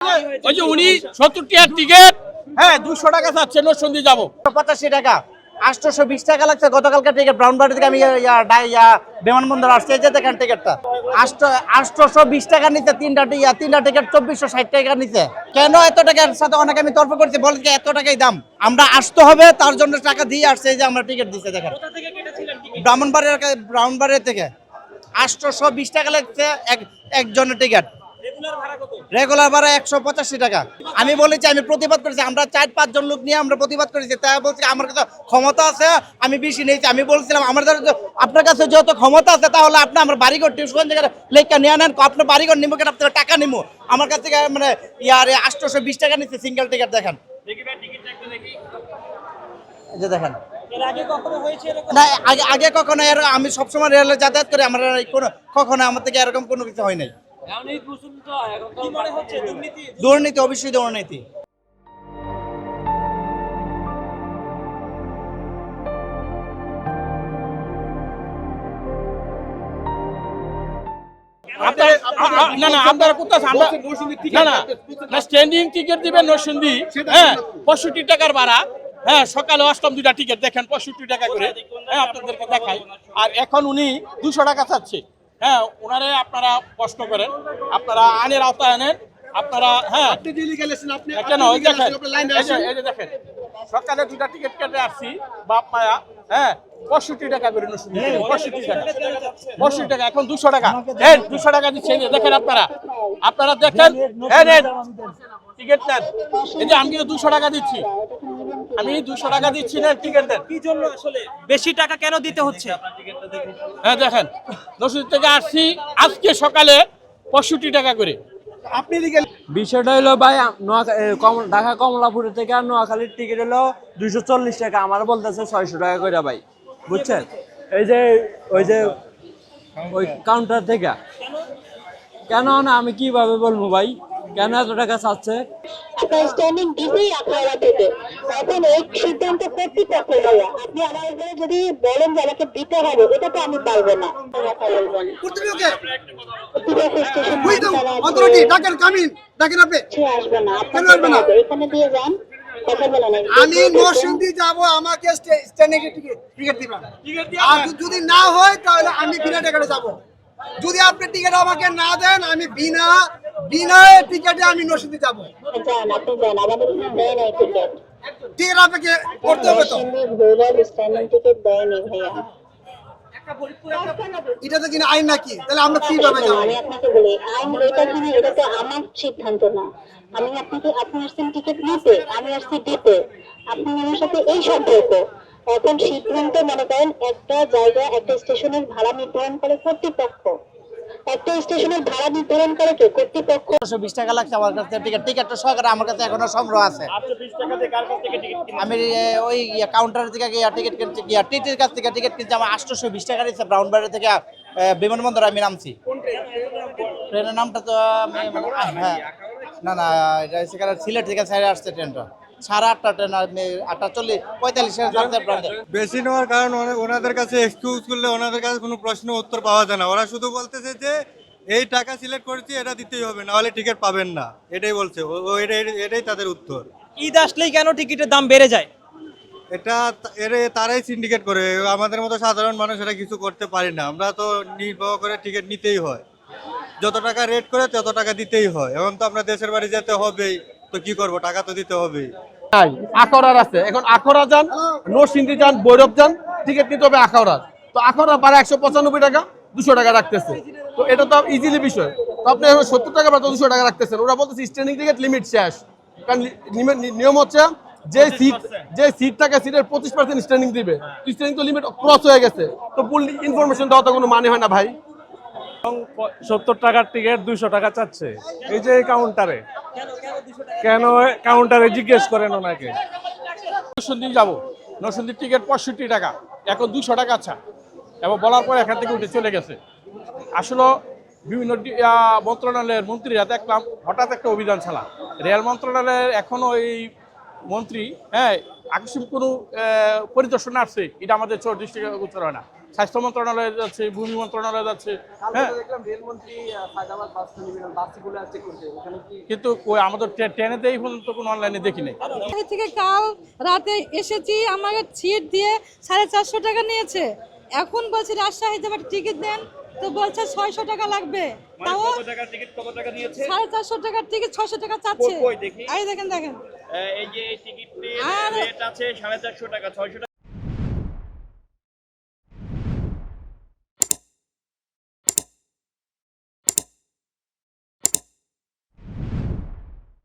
ওই যে উনি 70 টাকার টিকিট, হ্যাঁ 200 টাকা চাচ্ছে নরসিংদী যাব 85 টাকা, 820 টাকা লাগছে গতকালকার টিকিট। ব্রাউনবাড়ি থেকে আমি বিমানবন্দর আসছে, এই যে দেখেন টিকিটটা 820 টাকা নিচে তিনটা টিকিট 2460 টাকা নিচে। কেন এত টাকার সাথে অনেকে আমি তর্ক করছি, বলে এত টাকাই দাম, আমরা আসতে হবে তার জন্য টাকা দিয়ে আসছে। এই যে আমরা টিকিট দিচ্ছে দেখেন, ব্রাউনবাড়ি থেকে 820 টাকা লাগছে একজনের টিকিট। রেগুলার ভাড়া 185 টাকা। আমি বলেছি, আমি প্রতিবাদ করেছি, আমরা 4-5 জন লোক নিয়ে আমরা প্রতিবাদ করেছি। তাই বলছি আমার কাছে ক্ষমতা আছে, আমি বেশি নিয়েছি। আমি বলছিলাম আমাদের আপনার কাছে যত ক্ষমতা আছে তাহলে আপনি আমার বাড়িঘর টিউশন জায়গায় লেখা নিয়ে নেন, আপনার বাড়িঘর নিবো কেন, আপনার টাকা নিবো। আমার কাছ থেকে মানে 820 টাকা নিচ্ছে সিঙ্গেল টিকিট। দেখেন এই যে দেখেন, না আগে কখনো আমি সবসময় রেলে যাতায়াত করি, আমার কখনো আমার থেকে এরকম কোনো কিছু হয় নাই। দুর্নীতি, অবশ্যই দুর্নীতি। আপনারা কোথায় না স্ট্যান্ডিং টিকিট দিবেন নরসিংদী, হ্যাঁ 65 টাকার ভাড়া, হ্যাঁ সকালে অষ্টম 2টা টিকিট দেখেন 65 টাকা করে, হ্যাঁ আপনাদেরকে দেখাই। আর এখন উনি 200 টাকা চাচ্ছে, হ্যাঁ ওনারে আপনারা প্রশ্ন করেন, আপনারা আইনের আওতায় আনেন আপনারা। হ্যাঁ কেন ওই দেখেন, এই যে দেখেন সকালে 2টা টিকিট কেটে আসছি বাপ মায়া, হ্যাঁ 65 টাকা করে নরসিংদী, 65 টাকা এখন 200 টাকা, হ্যাঁ 200 টাকা দিচ্ছে। দেখেন আপনারা দেখেন, হ্যাঁ নেন টিকিট নেন। এই যে আমি 200 টাকা দিচ্ছি, আমি 200 টাকা দিচ্ছি না টিকিট দেন। কি জন্য আসলে বেশি টাকা কেন দিতে হচ্ছে? হ্যাঁ দেখেন নরসিংদী থেকে আসছি আজকে সকালে 65 টাকা করে। আপনি বিষয়টা হলো ভাই, ঢাকা কমলাপুরের থেকে আর নোয়াখালীর টিকিট হলো 240 টাকা, আমার বলতেছে 600 টাকা করে ভাই, বুঝছেন? ওই যে ওই কাউন্টার থেকে কেন না, আমি কিভাবে বলবো ভাই কেন এত টাকা চাচ্ছে? স্ট্যান্ডিং দিতেই আপনারা দেবে, এখন এই সিদ্ধান্ত কর্তৃপক্ষ ভাইয়া। আপনি আমাদের যদি বলেন যে আমাকে দিতে হবে, এটা তো আমি পারবো না। আসবে না, আপনার এখানে দিয়ে যান, কথা বলেন। আমি নরসিংদী যাব, আমাকে স্ট্যান্ডিং টিকিট দিবেন, আর যদি না হয় তাহলে আমি বিনা টিকিটে যাব। যদি আপনি টিকিট আমাকে না দেন, আমি বিনা টিকিটে আমি নরসিংদী যাব। যান, আপনি যান, আমাদের এখানে দেয় নাই টিকিট। টিকিট আপনাকে করতে হবে তো, স্ট্যান্ডিং টিকিট দেয়নি ভাইয়া। এটা তো কিনা আইন নাকি, তাহলে আমরা কিভাবে যাব? আমি আপনাকে বলি, আইন এটা কিনা, এটা তো আমার সিদ্ধান্ত না। আমি আপনি আসছেন টিকিট নিতে, আমি আসছি দিতে। আপনি আমার সাথে এই সম্পর্ক। এখন সিদ্ধান্ত মনে করেন একটা জায়গা, একটা স্টেশনের ভাড়া নির্ধারণ করে কর্তৃপক্ষ। একটা স্টেশনের ভাড়া নির্ধারণ করে কে? কর্তৃপক্ষ। 120 টাকা লাগছে আমার কাছে টিকিটটা সহকারে আমার কাছে এখনো সংগ্রহ আছে। আমি ওই কাউন্টারের থেকে টিকিট কিনছি, টিটির কাছ থেকে টিকিট কিনছি। আমার 820 টাকা নিচ্ছে ব্রাউনবাড়ি থেকে বিমানবন্দর আমি নামছি। ট্রেনের নামটা তো হ্যাঁ না এটা সেখানে সিলেট থেকে ছেড়ে আসছে ট্রেনটা 8:30 ট্রেন, 8:40 বেশি নেওয়ার কারণ ওনাদের কাছে এক্সকিউজ করলে ওনাদের কাছে কোনো প্রশ্নের উত্তর পাওয়া যায় না। ওরা শুধু বলতেছে যে এই টাকা সিলেক্ট করেছি, এটা দিতেই হবে, না হলে টিকিট পাবেন না, এটাই বলছে। এটাই তাদের উত্তর। ঈদ আসলেই কেন টিকিটের দাম বেড়ে যায়? এটা তারাই সিন্ডিকেট করে, আমাদের মতো সাধারণ মানুষ এটা কিছু করতে পারি না। আমরা তো নির্ভর করে টিকিট নিতেই হয়, যত টাকা রেট করে তত টাকা দিতেই হয়। এখন তো আমরা দেশের বাড়ি যেতে হবেই, তো কি করব, টাকা তো দিতে হবেই। আখাউড়ার আছে, এখন আখাউড়া যান, নরসিংদী যান, ভৈরব যান, টিকিট নিতে হবে আখাউড়ার। তো আখাউড়া ভাড়া 195 টাকা, 200 টাকা রাখতেছে। তো এটা তো ইজিলি বিষয়। তো আপনি 70 টাকা বা 200 টাকা রাখতেছেন, ওরা বলতেছে স্ট্যান্ডিং টিকিট লিমিট শেষ। কারণ নিয়ম হচ্ছে যে সিট থাকে সিটের 25% স্ট্যান্ডিং দিবে। স্ট্যান্ডিং তো লিমিট ক্রস হয়ে গেছে, তো ফুল ইনফরমেশন দেওয়া তো কোনো মানে হয় না ভাই। 70 টাকার টিকিট 200 টাকা চাচ্ছে এই যে কাউন্টারে। কেন কাউন্টারে জিজ্ঞেস করেন ওনাকে। নরসিংদী যাবো, নরসিংদীর টিকিট 65 টাকা, এখন 200 টাকা আচ্ছা, এবং বলার পর এখান থেকে উঠে চলে গেছে। আসলে বিভিন্ন মন্ত্রণালয়ের মন্ত্রীরা দেখলাম হঠাৎ একটা অভিযান চালা। রেল মন্ত্রণালয়ের এখনো এই মন্ত্রী, হ্যাঁ আকস্মিক কোনো পরিদর্শনে আসছে, এটা আমাদের চোর দৃষ্টিগোচর হয় না। স্বাস্থ্য মন্ত্রণালয়ে যাচ্ছে, ভূমি মন্ত্রণালয়ে যাচ্ছে, হ্যাঁ। কিন্তু আমাদের ট্রেনেতে এই পর্যন্ত কোনো অনলাইনে দেখি নাই। আগে থেকে কাল রাতে এসেছি, আমাকে সিট দিয়ে 450 টাকা নিয়েছে। এখন বলছি রাজশাহী যাবার টিকিট দেন, তো বলছে 600 টাকা লাগবে। তাও 450 টাকার টিকিট 600 টাকা চাচ্ছে। এই দেখেন এই যে টিকিট রেট আছে 450 টাকা, 600